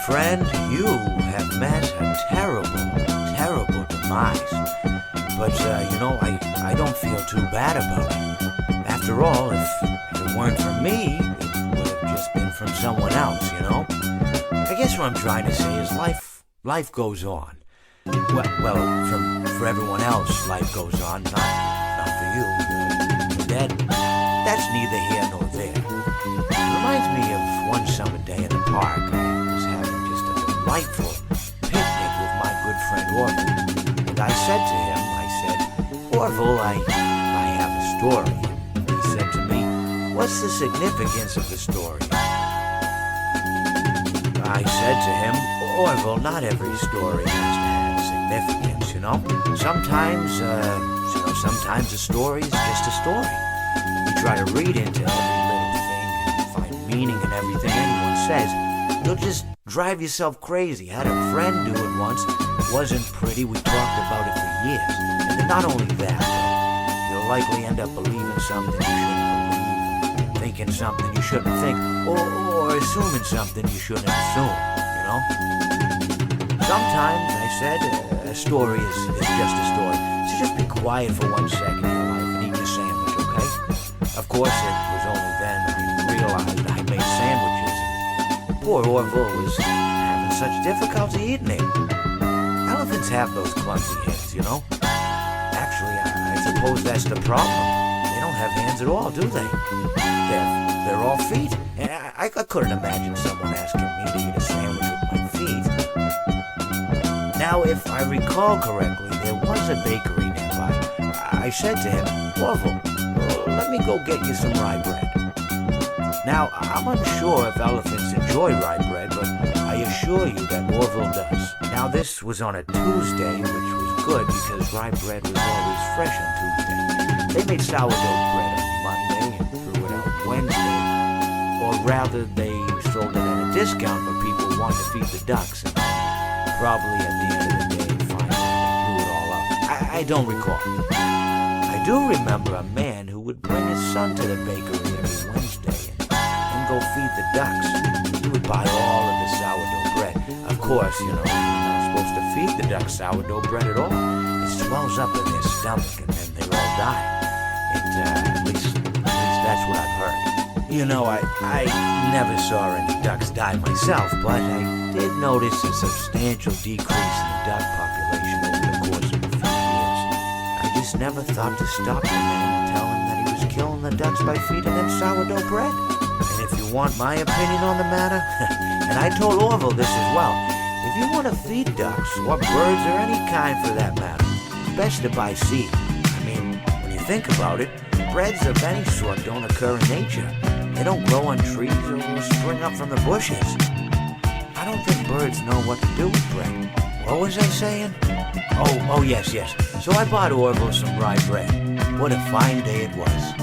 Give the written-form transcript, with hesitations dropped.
friend, you have met a terrible, terrible demise. But, I don't feel too bad about it. After all, if it weren't for me, it would have just been from someone else, I guess what I'm trying to say is life goes on. Well, for everyone else, life goes on, not for you. You're dead. That's neither here nor there. It reminds me of one summer day in the park. I was having just a delightful picnic with my good friend Orville. And I said to him, Orville, I have a story. And he said to me, what's the significance of the story? I said to him, Orville, not every story has to have significance, Sometimes a story is just a story. You try to read into every little thing and find meaning in everything anyone says, you'll just drive yourself crazy. Had a friend do it once. Wasn't pretty. We talked about it for years. And not only that, you'll likely end up believing something you shouldn't believe, thinking something you shouldn't think, or assuming something you shouldn't assume, Sometimes, I said, a story is just a story. So just be quiet for 1 second in your life and eat your sandwich, okay? Of course, it was only then I realized I made sandwiches. And poor Orville was having such difficulty eating it. Elephants have those clumsy hands, Actually, I suppose that's the problem. They don't have hands at all, do they? They're all feet. And I couldn't imagine someone asking me to eat a sandwich with my feet. Now, if I recall correctly, there was a bakery nearby. I said to him, Orville, let me go get you some rye bread. Now, I'm unsure if elephants enjoy rye bread, but I assure you that Orville does. Now, this was on a Tuesday, which was good because rye bread was always fresh on Tuesday. They made sourdough bread on Monday and threw it out Wednesday. Or rather, they sold it at a discount for people who wanted to feed the ducks. And probably at the end of the day, finally, they threw it all out. I don't recall. I do remember a man who would bring his son to the bakery every Wednesday and go feed the ducks. He would buy all of the sourdough bread. Of course, you're not supposed to feed the ducks sourdough bread at all. It swells up in their stomach and then they all die. At least that's what I've heard. I never saw any ducks die myself, but I did notice a substantial decrease in the duck population over the course of a few years. I just never thought to stop the man and tell him that he was killing the ducks by feeding them sourdough bread. And if you want my opinion on the matter, and I told Orville this as well, if you want to feed ducks, or birds, or any kind for that matter, it's best to buy seed. When you think about it, breads of any sort don't occur in nature. They don't grow on trees or spring up from the bushes. I don't think birds know what to do with bread. What was I saying? Oh, yes. So I bought Orville some rye bread. What a fine day it was.